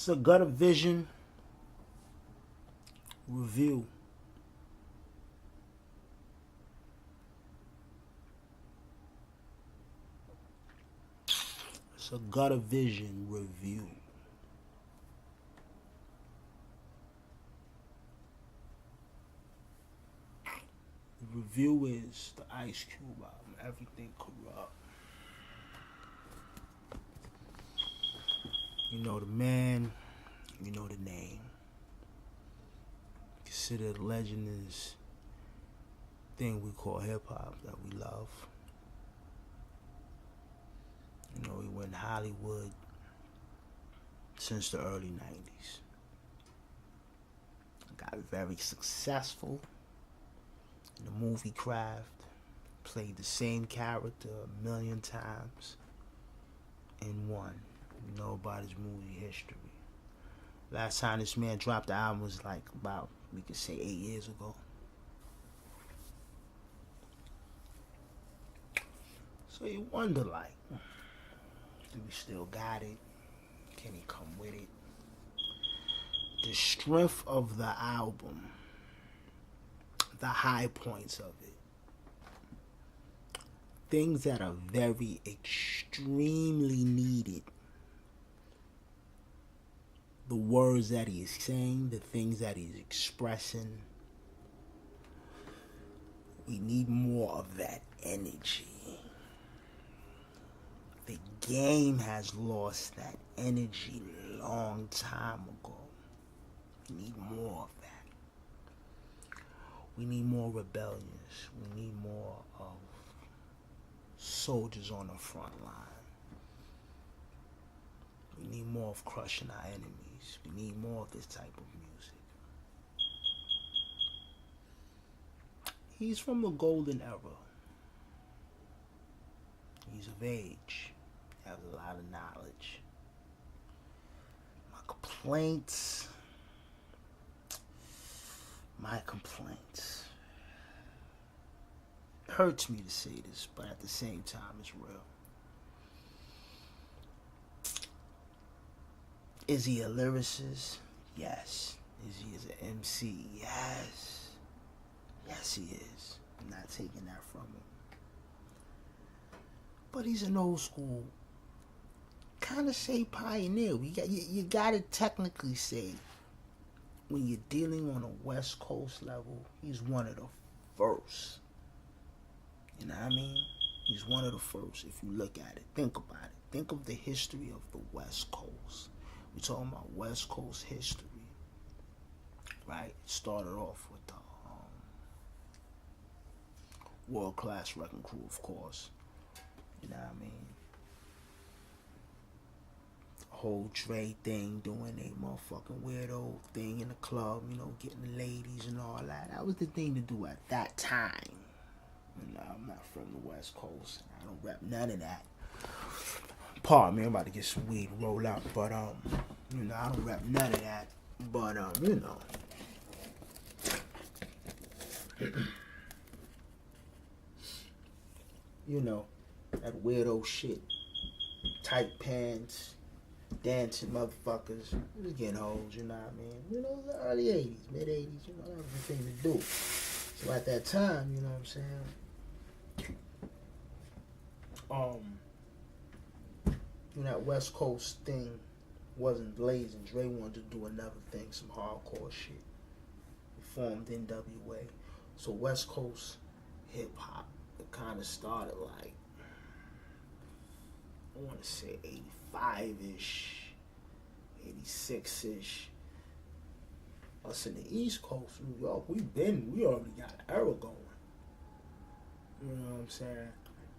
It's a Gutter Vision review. It's a Gutter Vision review. The review is the Ice Cube album, Everything Corrupt. You know the man, you know the name. Consider the legend is thing we call hip hop that we love. You know, he went Hollywood since the early 90s. Got very successful in the movie craft. Played the same character a million times and won. You know about his movie history. Last time this man dropped the album was like about, we could say, 8 years ago. So you wonder, like, do we still got it? Can he come with it? The strength of the album, the high points of it, things that are very extremely needed, the words that he is saying, the things that he's expressing, we need more of that energy. The game has lost that energy a long time ago. We need more of that. We need more rebellious. We need more of soldiers on the front line. We need more of crushing our enemies. We need more of this type of music. He's from the golden era. He's of age. He has a lot of knowledge. My complaints. It hurts me to say this, but at the same time, it's real. Is he a lyricist? Yes. Is he an MC? Yes. Yes, he is. I'm not taking that from him. But he's an old school, kind of say pioneer. You got to technically say, when you're dealing on a West Coast level, he's one of the first. You know what I mean? He's one of the first. If you look at it, think about it. Think of the history of the West Coast. We're talking about West Coast history, right? It started off with the World Class Wrecking Crew, of course. You know what I mean? The whole Dre thing, doing a motherfucking weirdo thing in the club, you know, getting the ladies and all that. That was the thing to do at that time. You know, I'm not from the West Coast. I don't rap none of that. Pardon me, I'm about to get some weed and roll out. But, you know, I don't rap none of that. But, you know. You know, that weirdo shit. Tight pants, dancing motherfuckers. We was getting hoes, you know what I mean? You know, the early 80s, mid 80s, you know, that was the thing to do. So at that time, you know what I'm saying? You know, that West Coast thing wasn't blazing. Dre wanted to do another thing, some hardcore shit. He formed NWA. So West Coast hip hop, it kind of started like, I want to say 85-ish, 86-ish. Us in the East Coast, New York, we already got an era going. You know what I'm saying?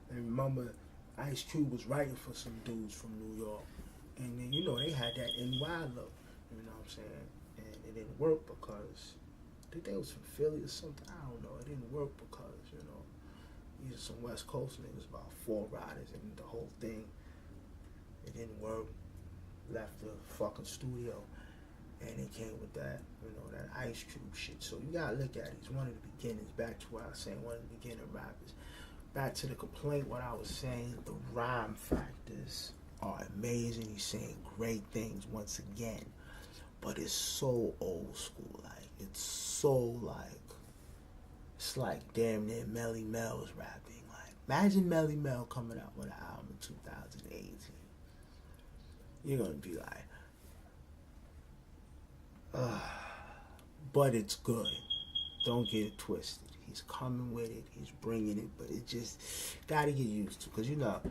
And remember, Ice Cube was writing for some dudes from New York. And then, you know, they had that NY look. You know what I'm saying? And it didn't work because, I think they was from Philly or something. I don't know. It didn't work because, you know, these are some West Coast niggas, about 4 riders, and the whole thing, it didn't work. Left the fucking studio. And it came with that, you know, that Ice Cube shit. So you gotta look at it. He's one of the beginnings. Back to what I was saying, one of the beginning rappers. Back to the complaint, what I was saying, the rhyme factors are amazing. He's saying great things once again. but it's so old school. Like, it's so like, it's like damn near Melly Mel's rapping. Like, imagine Melly Mel coming out with an album in 2018. You're gonna be like, but it's good. Don't get it twisted. He's coming with it. He's bringing it, but it just gotta get used to. Cause you know,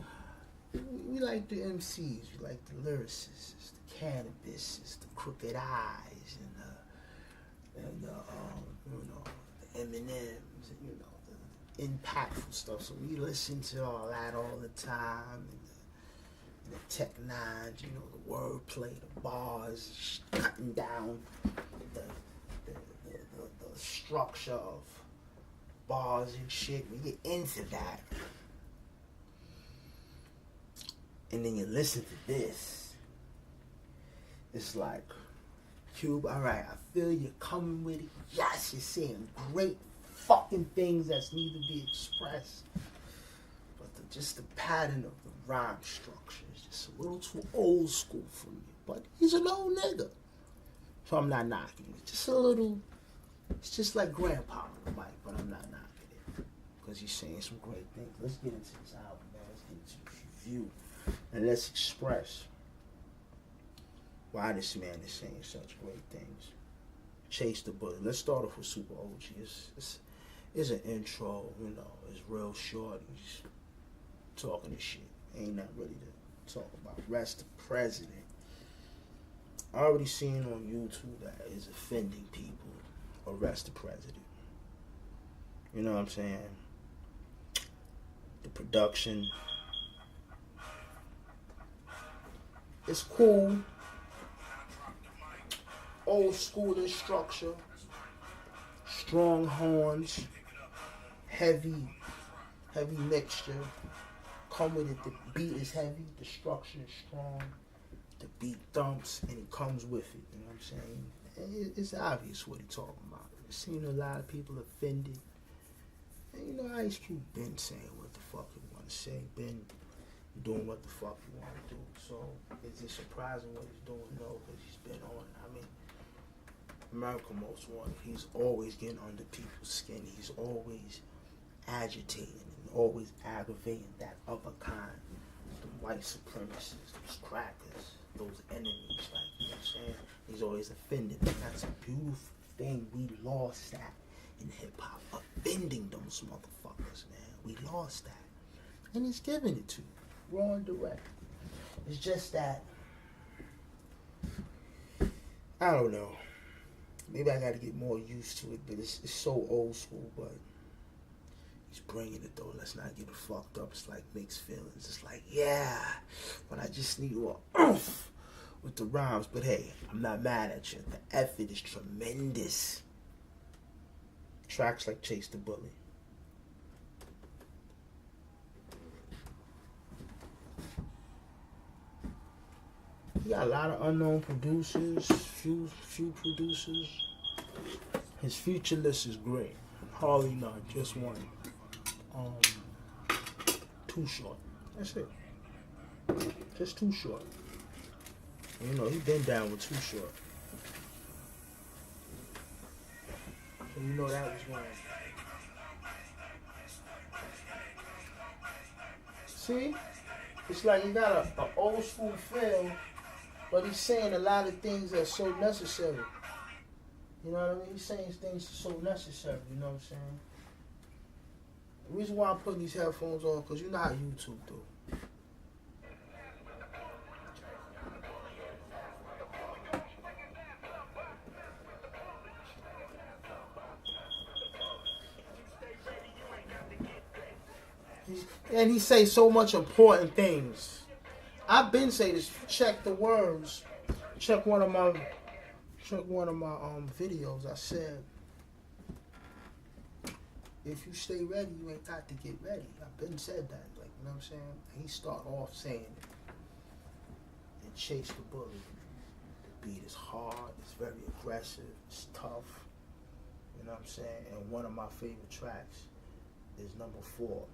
we like the MCs, we like the lyricists, the Cannabises, the Crooked Eyes, and the you know, the Eminems, and you know, the impactful stuff. So we listen to all that all the time. And the Tech Nines, you know, the wordplay, the bars, cutting down the structure of bars and shit. We get into that. And then you listen to this. It's like, Cube, alright, I feel you're coming with it. Yes, you're saying great fucking things that need to be expressed. But just the pattern of the rhyme structure is just a little too old school for me. But he's an old nigga. So I'm not knocking it. Just a little, it's just like Grandpa on the mic, but I'm not knocking it. Because he's saying some great things. Let's get into this album, man. Let's get into the review. And let's express why this man is saying such great things. Chase the Bullet. Let's start off with Super OG. It's an intro, you know. It's real short. He's talking this shit. Ain't nothing really to talk about. Rest the president. I already seen on YouTube that is offending people. Arrest the president. You know what I'm saying? The production. It's cool. Old school in structure. Strong horns. Heavy mixture. Come with it. The beat is heavy. The structure is strong. The beat thumps and it comes with it. You know what I'm saying? It's obvious what he's talking about. I've seen a lot of people offended. And you know, Ice Cube been saying what the fuck he want to say. Been doing what the fuck he want to do. So is it surprising what he's doing? No, because he's been on it. I mean, America Most Wanted. He's always getting under people's skin. He's always agitating and always aggravating that other kind. The white supremacists, those crackers, those enemies, like, you know what I'm saying? He's always offended. But that's a beautiful thing. We lost that in hip-hop. Offending those motherfuckers, man. We lost that. And he's giving it to you. Raw and direct. It's just that, I don't know. Maybe I got to get more used to it, but it's so old school, but he's bringing it though. Let's not get it fucked up. It's like mixed feelings. It's like, yeah, but I just need more oomph with the rhymes. But hey, I'm not mad at you. The effort is tremendous. Tracks like Chase the Bullet. He got a lot of unknown producers, few producers. His feature list is great. Hardly none, just one. Too Short. That's it. Just Too Short. You know, he been down with Too Short. So you know that was one. See? It's like he got an old school feel, but he's saying a lot of things that's so necessary. You know what I mean? He's saying things so necessary, you know what I'm saying? The reason why I'm putting these headphones on, because you know how YouTube do. And he say so much important things. I've been saying this. Check the words. Check one of my videos. I said, if you stay ready, you ain't got to get ready. I've been said that. Like, you know what I'm saying? And he start off saying it. And Chase the Bullet. The beat is hard. It's very aggressive. It's tough. You know what I'm saying? And one of my favorite tracks is number 4.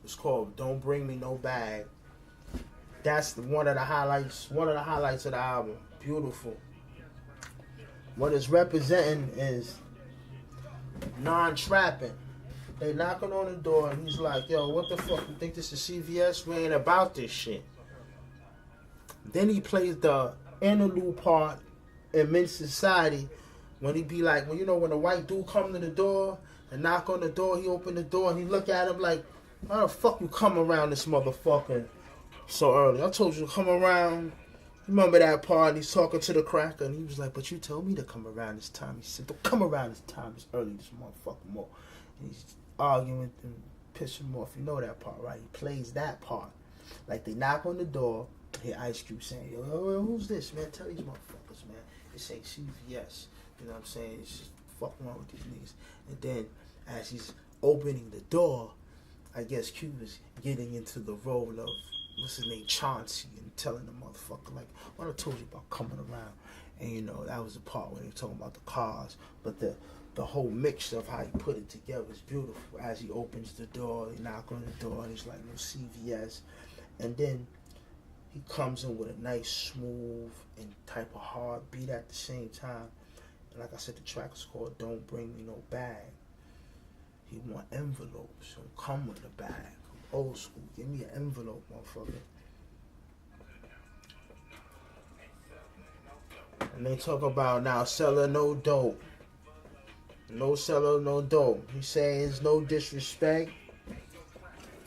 It's called Don't Bring Me No Bag. That's one of the highlights of the album. Beautiful. What it's representing is non-trapping. They knocking on the door and he's like, yo, what the fuck? You think this is CVS? We ain't about this shit. Then he plays the interlude part in Men's Society when he be like, when the white dude come to the door and knock on the door, he open the door and he look at him like, how the fuck you come around this motherfucker so early? I told you to come around. Remember that part? And he's talking to the cracker and he was like, but you told me to come around this time. He said, don't come around this time. It's early, this motherfucker more. And he's arguing with him, pissing him off. You know that part, right? He plays that part. Like they knock on the door, hear Ice Cube saying, yo, who's this, man? Tell these motherfuckers, man. This ain't CVS. You know what I'm saying? It's just fucking wrong with these niggas. And then as he's opening the door, I guess Cube is getting into the role of, what's his name, Chauncey, and telling the motherfucker, like, what I told you about coming around. And, that was the part where they were talking about the cars. But the whole mixture of how he put it together is beautiful. As he opens the door, he knock on the door, and he's like, no CVS. And then he comes in with a nice, smooth, and type of hard beat at the same time. And like I said, the track is called Don't Bring Me No Bag. He want envelopes. So come with a bag. I'm old school. Give me an envelope, motherfucker. And they talk about now selling no dope. No seller, no dope. He says no disrespect.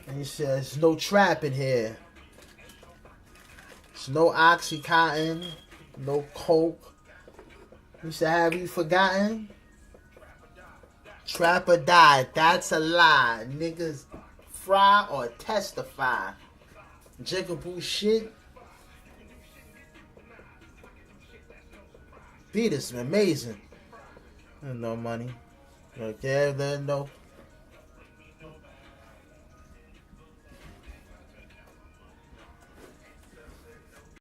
And he says no trapping here. It's no Oxycontin, no coke. He said, have you forgotten? Trap or die. That's a lie. Niggas fry or testify. Jigaboo shit. Beat is amazing. No money. Okay, then no